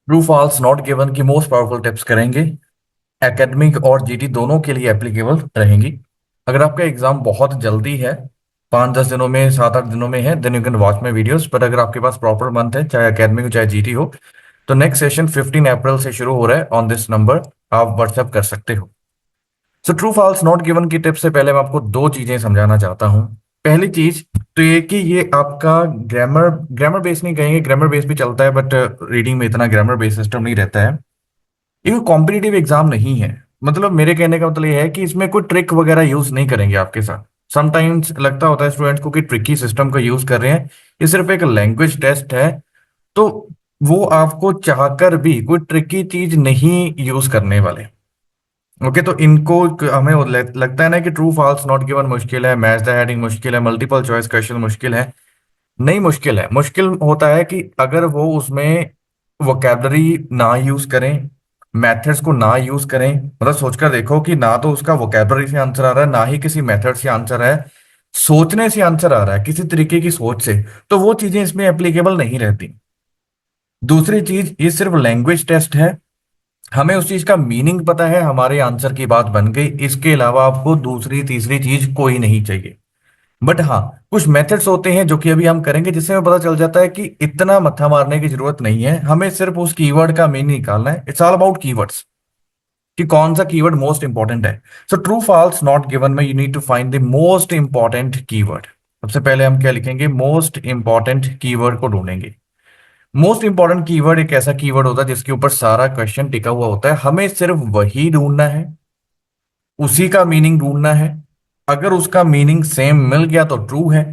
True false not given की most powerful tips करेंगे। Academic और जीटी दोनों के लिए एप्लीकेबल रहेंगी। अगर आपका एग्जाम बहुत जल्दी है, 5-10 दिनों में, 7-8 दिनों में है, then you can watch my videos. But अगर आपके पास प्रॉपर मंथ है, चाहे एकेडमिक हो चाहे जीटी हो, तो नेक्स्ट सेशन 15 अप्रैल से शुरू हो रहा है ऑन दिस नंबर। आप व्हाट्सएप कर सकते हो। So true false not given की टिप से पहले मैं आपको दो चीजें समझाना चाहता हूँ। पहली चीज तो ये कि ये आपका ग्रामर ग्रामर बेस नहीं कहेंगे, ग्रामर बेस भी चलता है, बट रीडिंग में इतना ग्रामर बेस सिस्टम नहीं रहता है। ये कॉम्पिटिटिव एग्जाम नहीं है। मतलब मेरे कहने का मतलब ये है कि इसमें कोई ट्रिक वगैरह यूज नहीं करेंगे आपके साथ। समटाइम्स लगता होता है स्टूडेंट्स को कि ट्रिकी सिस्टम का यूज कर रहे हैं। ये सिर्फ एक लैंग्वेज टेस्ट है। तो वो आपको चाहकर भी कोई ट्रिकी चीज नहीं यूज करने वाले। ओके, तो इनको हमें लगता है ना कि ट्रू फॉल्स नॉट गिवन मुश्किल है, मैच द हेडिंग मुश्किल है, मल्टीपल चॉइस क्वेश्चन मुश्किल है। नहीं मुश्किल है। मुश्किल होता है कि अगर वो उसमें वोकेबलरी ना यूज करें, मेथड्स को ना यूज करें। मतलब सोचकर देखो कि ना तो उसका वोकेबलरी से आंसर आ रहा है, ना ही किसी मेथड से आंसर है, सोचने से आंसर आ रहा है, किसी तरीके की सोच से। तो वो चीजें इसमें एप्लीकेबल नहीं रहती। दूसरी चीज, ये सिर्फ लैंग्वेज टेस्ट है। हमें उस चीज का मीनिंग पता है, हमारे आंसर की बात बन गई। इसके अलावा आपको दूसरी तीसरी चीज कोई नहीं चाहिए। बट हाँ, कुछ मेथड्स होते हैं जो कि अभी हम करेंगे, जिससे हमें पता चल जाता है कि इतना मत्था मारने की जरूरत नहीं है। हमें सिर्फ उस कीवर्ड का मीनिंग निकालना है। इट्स ऑल अबाउट कीवर्ड्स, कि कौन सा कीवर्ड मोस्ट इंपॉर्टेंट है। So true false not given में you need to find the most important keyword. सबसे पहले हम क्या लिखेंगे? मोस्ट इंपॉर्टेंट कीवर्ड को ढूंढेंगे। मोस्ट इंपॉर्टेंट कीवर्ड एक ऐसा कीवर्ड होता है जिसके ऊपर सारा क्वेश्चन टिका हुआ होता है। हमें सिर्फ वही ढूंढना है, उसी का मीनिंग ढूंढना है। अगर उसका मीनिंग सेम मिल गया तो ट्रू है,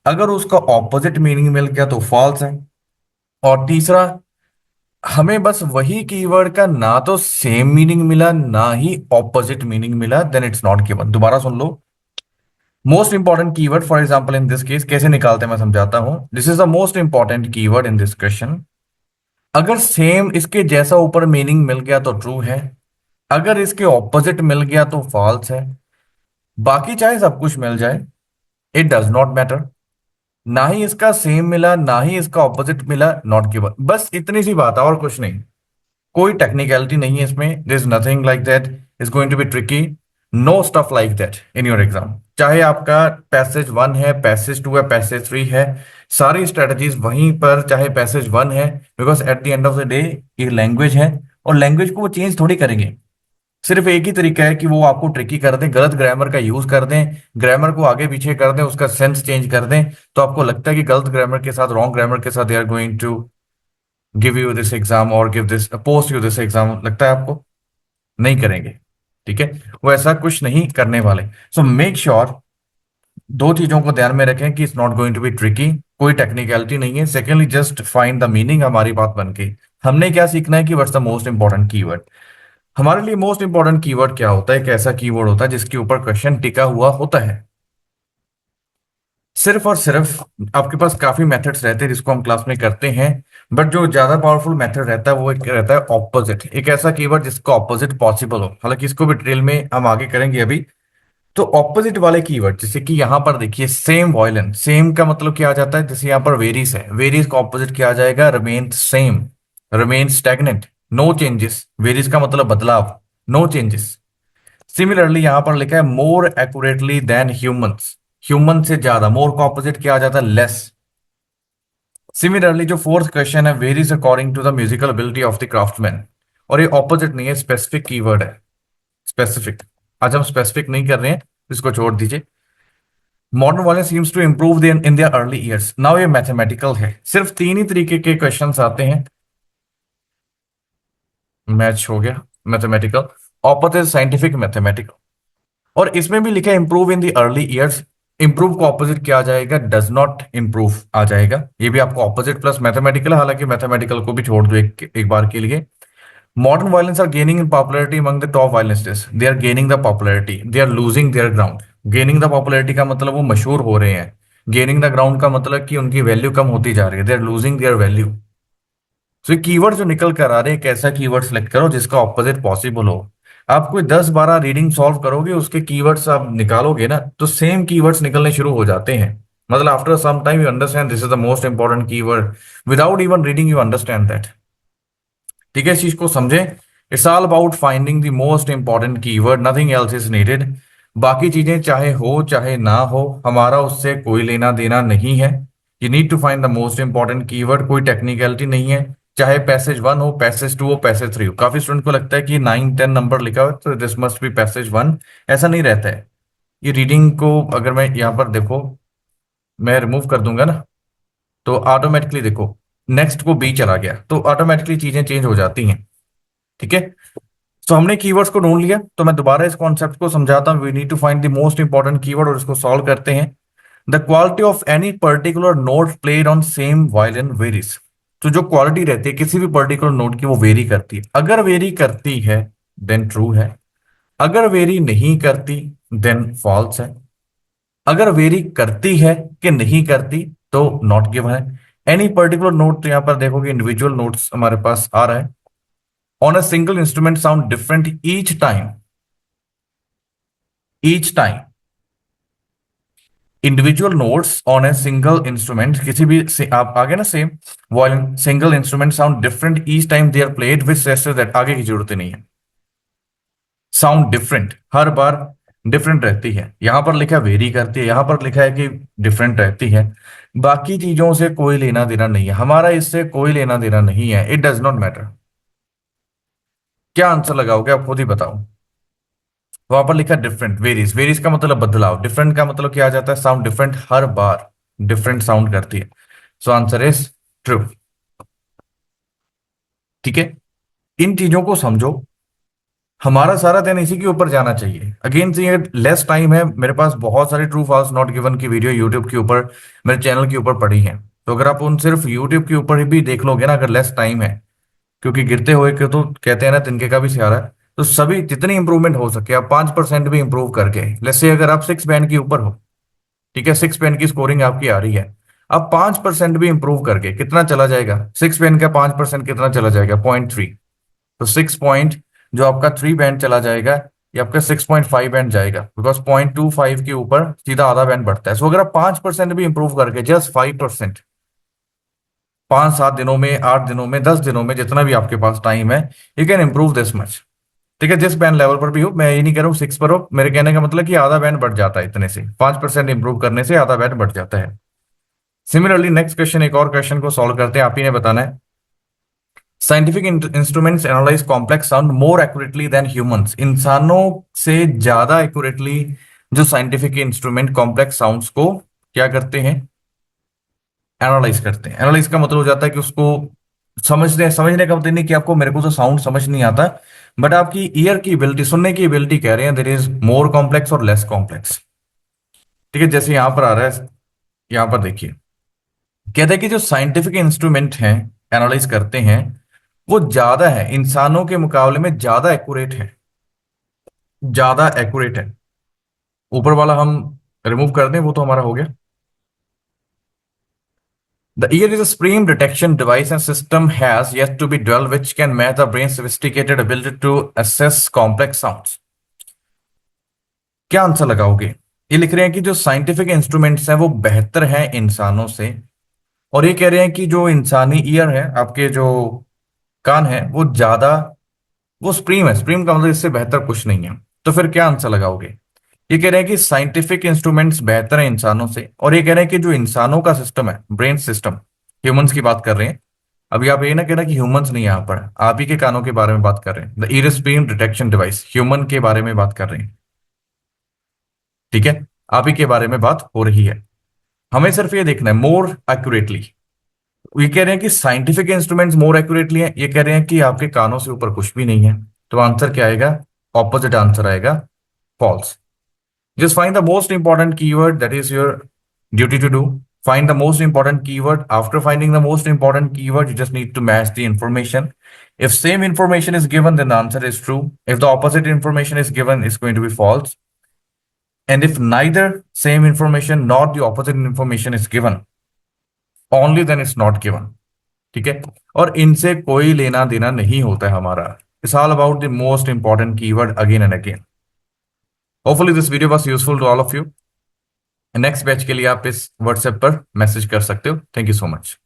अगर उसका ऑपोजिट मीनिंग मिल गया तो फॉल्स है। और तीसरा, हमें बस वही कीवर्ड का ना तो सेम मीनिंग मिला, ना ही ऑपोजिट मीनिंग मिला, देन इट्स नॉट गिवन। दोबारा सुन लो। Most important keyword, for example in this case कैसे निकालते हैं मैं समझाता हूं। This is the most important keyword in this question. अगर सेम इसके जैसा ऊपर मीनिंग मिल गया तो ट्रू है, अगर इसके ऑपोजिट मिल गया तो फॉल्स है। बाकी चाहे सब कुछ मिल जाए, इट डज नॉट मैटर। ना ही इसका सेम मिला, ना ही इसका ऑपोजिट मिला, नॉट गिवन। बस इतनी सी बात है और कुछ नहीं। कोई टेक्निकलिटी नहीं है इसमें। This is nothing like that is going to be tricky. No stuff like that in your exam. चाहे आपका पैसेज 1 है, पैसेज 2 है, पैसेज 3 है, सारी स्ट्रेटजीज वहीं पर, चाहे पैसेज 1 है। Because at the end of the day ये लैंग्वेज है, और लैंग्वेज को वो चेंज थोड़ी करेंगे। सिर्फ एक ही तरीका है कि वो आपको ट्रिकी कर दें, गलत ग्रामर का यूज कर दें, ग्रामर को आगे पीछे कर दें, उसका सेंस चेंज कर दें। तो आपको लगता है कि गलत ग्रामर के साथ, रॉन्ग ग्रामर के साथ they are going to give you this exam और give this post you this exam, लगता है आपको? नहीं करेंगे। ठीक है, वो ऐसा कुछ नहीं करने वाले। सो मेक श्योर दो चीजों को ध्यान में रखें कि it's not going to be tricky. कोई टेक्निकलिटी नहीं है। Secondly, just find the meaning. हमारी बात बन गई। हमने क्या सीखना है कि what's the most important keyword. हमारे लिए मोस्ट इंपॉर्टेंट कीवर्ड क्या होता है? एक ऐसा कीवर्ड होता है जिसके ऊपर क्वेश्चन टिका हुआ होता है। सिर्फ और सिर्फ आपके पास काफी मेथड्स रहते हैं जिसको हम क्लास में करते हैं, बट जो ज्यादा पावरफुल मेथड रहता है वो एक रहता है ऑपोजिट। एक ऐसा कीवर्ड जिसका ऑपोजिट पॉसिबल हो। हालांकि इसको भी डिटेल में हम आगे करेंगे अभी। तो ऑपोजिट वाले कीवर्ड, जैसे कि यहां पर देखिए, सेम वायलेंट। सेम का मतलब क्या आ जाता है? जैसे यहां पर वेरीज है, वेरीज का ऑपोजिट क्या आ जाएगा? Remain same, remain stagnant, no changes. Varies का मतलब बदलाव, नो चेंजेस। सिमिलरली यहां पर लिखा है more accurately than humans. Human से ज्यादा, मोर का ऑपोजिट क्या आ जाता है? लेस। सिमिलरली जो फोर्थ क्वेश्चन है, varies according to the musical ability of the craftsman. और ये ऑपोजिट नहीं है, स्पेसिफिक कीवर्ड है। स्पेसिफिक। आज हम स्पेसिफिक नहीं कर रहे हैं, इसको छोड़ दीजिए। Modern violence seems to improve in the early years. Now ये मैथमेटिकल है। सिर्फ तीन ही तरीके के क्वेश्चंस आते हैं। मैच हो गया, मैथमेटिकल। Opposite scientific, mathematical. और इसमें भी लिखा है improve in the early years. Improve को ऑपोजिट क्या आ जाएगा? डज नॉट इंप्रूव आ जाएगा। ये भी आपको ऑपोजिट प्लस मैथमेटिकल है, हालांकि मैथमेटिकल को भी छोड़ दो एक बार के लिए। Modern violence are gaining in popularity among the top violences. They are gaining the popularity, they are losing their ground. Gaining the popularity का मतलब वो मशहूर हो रहे हैं। गेनिंग द ग्राउंड का मतलब कि उनकी वैल्यू कम होती जा रही है। They are losing their value. So ये कीवर्ड जो निकल कर आ रहे हैं, कैसा कीवर्ड सेलेक्ट करो जिसका ऑपोजिट पॉसिबल हो। आप कोई 10-12 रीडिंग सॉल्व करोगे, उसके कीवर्ड्स आप निकालोगे ना, तो सेम कीवर्ड्स निकलने शुरू हो जाते हैं। मतलब after some time you understand this is the most important keyword. Without even reading you understand that. ठीक है, इस चीज को समझें। It's all about finding the most important keyword, nothing else is needed. बाकी चीजें चाहे हो चाहे ना हो, हमारा उससे कोई लेना देना नहीं है। You need to find the most important keyword, कोई टेक्निकलिटी नहीं है। चाहे पैसेज 1 हो, पैसेज 2 हो, पैसेज 3 हो। काफी स्टूडेंट को लगता है कि 9 10 नंबर लिखा हुआ है तो दिस मस्ट बी पैसेज 1। ऐसा नहीं रहता है। ये रीडिंग को अगर मैं यहाँ पर देखो, मैं रिमूव कर दूंगा ना, तो ऑटोमेटिकली देखो नेक्स्ट को बी चला गया, तो ऑटोमेटिकली चीजें चेंज हो जाती हैं। ठीक है, तो हमने कीवर्ड्स को ढूंढ लिया, तो मैं दोबारा इस कॉन्सेप्ट को समझाता हूँ। We need to find the most important keyword और इसको सॉल्व करते हैं। The quality of any particular note played on same violin varies. तो जो क्वालिटी रहती है किसी भी पर्टिकुलर नोट की, वो वेरी करती है। अगर वेरी करती है देन ट्रू है, अगर वेरी नहीं करती देन फॉल्स है, अगर वेरी करती है कि नहीं करती तो नॉट गिवन है। एनी पर्टिकुलर नोट, तो यहां पर देखोगे इंडिविजुअल नोट्स हमारे पास आ रहा है। On a single instrument sound different each time individual notes on a single instrument, किसी भी आप आगे ना same volume single instrument sound different each time they are played with that, आगे की जरूरत ही नहीं है। साउंड डिफरेंट, हर बार डिफरेंट रहती है। यहां पर लिखा वेरी करती है, यहां पर लिखा है कि डिफरेंट रहती है। बाकी चीजों से कोई लेना देना नहीं है, हमारा इससे कोई लेना देना नहीं है। It does not matter. क्या आंसर लगाओगे आप खुद ही बताओ। वहां पर लिखा डिफरेंट, वेरीज, वेरीज का मतलब बदलाव, डिफरेंट का मतलब क्या आ जाता है, साउंड डिफरेंट, हर बार डिफरेंट साउंड करती है। So answer is true. ठीक है, इन चीजों को समझो। हमारा सारा दिन इसी के ऊपर जाना चाहिए। अगेन से ये लेस टाइम है मेरे पास, बहुत सारी ट्रू फॉल्स नॉट गिवन की वीडियो यूट्यूब के ऊपर, मेरे चैनल के ऊपर पड़ी है। तो अगर आप उन सिर्फ यूट्यूब के ऊपर ही भी देख लोगे ना, अगर लेस टाइम है, क्योंकि गिरते हुए के तो कहते हैं ना तिनके का भी सहारा है। तो सभी जितनी इंप्रूवमेंट हो सके आप 5% भी इंप्रूव करके, लेट्स से अगर आप 6 बैंड के ऊपर हो, ठीक है, 6 बैंड की स्कोरिंग आपकी आ रही है, अब 5% भी इंप्रूव करके कितना चला जाएगा, 6 बैंड का 5% कितना चला जाएगा, 0.3। तो 6 पॉइंट, जो आपका 3 बैंड चला जाएगा, ये आपका 6.5 बैंड जाएगा, बिकॉज 0.25 के ऊपर सीधा आधा बैंड बढ़ता है। सो अगर आप 5% भी इंप्रूव करके, जस्ट 5%, 5 7 दिनों में, 8 दिनों में, 10 दिनों में, जितना भी आपके पास टाइम है, you can improve this much. ठीक है, जिस बैंड लेवल पर भी हो, मैं ये नहीं कह रहा हूँ 6 पर हो, मेरे कहने का मतलब कि आधा बैंड बढ़ जाता है, इतने से 5% इंप्रूव करने से आधा बैंड बढ़ जाता है। सिमिलरली नेक्स्ट क्वेश्चन, एक और क्वेश्चन को सॉल्व करते हैं, आप ही ने बताना है। Scientific instruments analyse complex sound more accurately than humans. इंसानों से ज्यादा एक्यूरेटली जो साइंटिफिक इंस्ट्रूमेंट कॉम्प्लेक्स साउंड्स को क्या करते हैं, एनालाइज करते हैं। एनालाइज का मतलब हो जाता है कि उसको समझने का मतलब नहीं कि आपको, मेरे को तो साउंड समझ नहीं आता, बट आपकी ईयर की एबिलिटी, सुनने की एबिलिटी कह रहे हैं, देयर इज मोर कॉम्प्लेक्स और लेस कॉम्प्लेक्स। ठीक है, जैसे यहां पर आ रहा है, यहां पर देखिए, कहते हैं कि जो साइंटिफिक इंस्ट्रूमेंट हैं, एनालाइज करते हैं, वो ज्यादा है इंसानों के मुकाबले में, ज्यादा एक्यूरेट है, ज्यादा एक्यूरेट है। ऊपर वाला हम रिमूव कर दें, वो तो हमारा हो गया। The ear is a scream detection device and system has yet to be developed which can match the brain's sophisticated ability to assess complex sounds. क्या आंसर लगाओगे। ये लिख रहे हैं कि जो साइंटिफिक इंस्ट्रूमेंट्स हैं वो बेहतर हैं इंसानों से, और ये कह रहे हैं कि जो इंसानी ईयर है, आपके जो कान है, वो ज्यादा, वो स्प्रीम है, स्प्रीम का मतलब इससे बेहतर कुछ नहीं है। तो फिर क्या आंसर लगाओगे। ये कह रहे हैं कि साइंटिफिक इंस्ट्रूमेंट्स बेहतर हैं इंसानों से, और ये कह रहे हैं कि जो इंसानों का सिस्टम है, ब्रेन सिस्टम, ह्यूमंस की बात कर रहे हैं। अभी आप ये ना कहना कि ह्यूमंस नहीं है, यहाँ पर आप ही के कानों के बारे में बात कर रहे हैं। The year screen detection device, human के बारे में बात कर रहे हैं। ठीक है, आप ही के बारे में बात हो रही है। हमें सिर्फ ये देखना है मोर एक्यूरेटली। ये कह रहे हैं कि साइंटिफिक इंस्ट्रूमेंट्स मोर एक्यूरेटली हैं, ये कह रहे हैं कि आपके कानों से ऊपर कुछ भी नहीं है। तो आंसर क्या आएगा, ऑपोजिट आंसर आएगा, false. Just find the most important keyword, that is your duty to do. Find the most important keyword. After finding the most important keyword, you just need to match the information. If same information is given, then the answer is true. If the opposite information is given, it's going to be false. And if neither same information nor the opposite information is given, only then it's not given. ठीक है, और इनसे कोई लेना देना नहीं होता है हमारा। It's all about the most important keyword again and again. Hopefully this video was useful to all of you. Next batch के लिए आप इस व्हाट्सएप पर मैसेज कर सकते हो। Thank you so much.